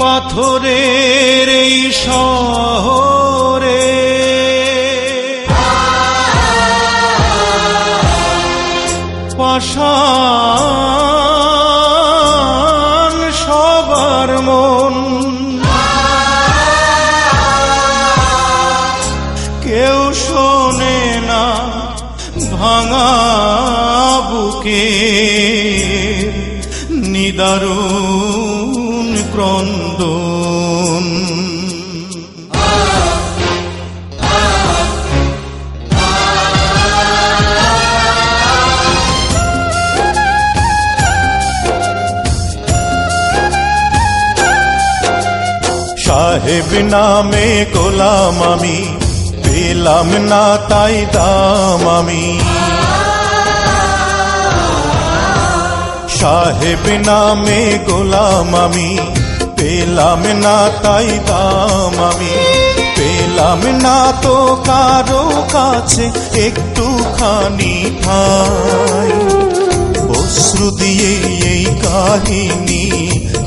পাথরের এই শহরে পাষাণ সবার মন, কেউ শোনে না ভাঙা বুকে নিদারুণ ক্রন্দন। সাহেব নামে গোলাম আমি, পেলাম না তাই দাম আমি। সাহেব নামে গোলাম আমি, পেলাম না তাই দাম আমি। পেলাম না তো কারো কাছে একটুখানি ঠাঁই, অশ্রু দিয়ে এই কাহিনী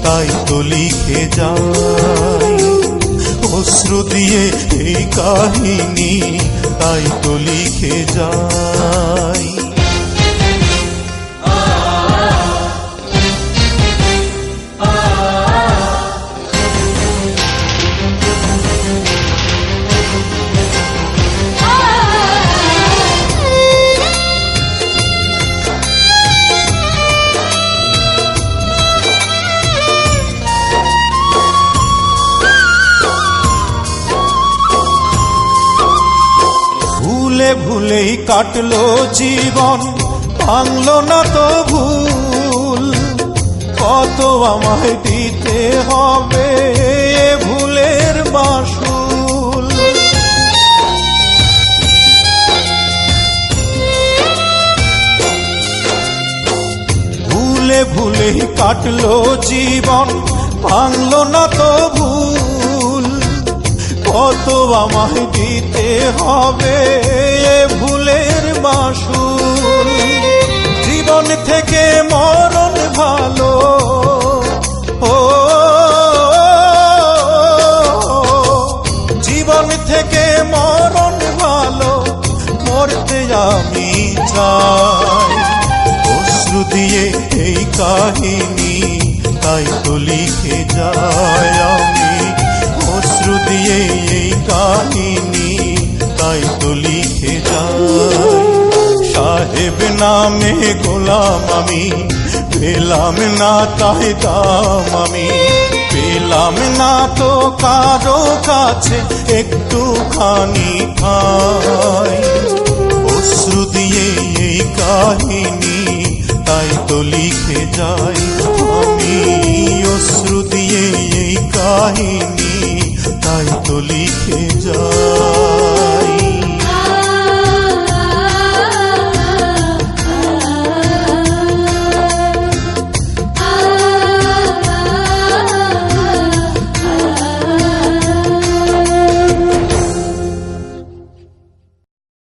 তাই তো লিখে যাই। অশ্রু দিয়ে এই কাহিনী তাই তো লিখে যাই। ভুলেই কাটলো জীবন, ভাঙলো না তো ভুল। কত আমায় দিতে হবে ভুলের মাসুল। ভুলেই কাটলো জীবন, ভাঙলো না তো ভুল। কত আমায় দিতে হবে ভুলের মাসুল। জীবন থেকে মরণ ভালো, ও জীবন থেকে মরণ ভালো, মরতে আমি চাই। অশ্রু দিয়ে এই কাহিনী তাই তো লিখে যায় আমি। অশ্রু দিয়ে এই কাহিনী তাই তো লিখে যায়। সাহেব নামে গোলাম আমি, পেলাম না তাই দাম আমি। পেলাম না তো কারো কাছে একটুখানি ঠাঁই, অশ্রু দিয়ে এই কাহিনী তাই তো লিখে যাই আমি। অশ্রু দিয়ে এই কাহিনী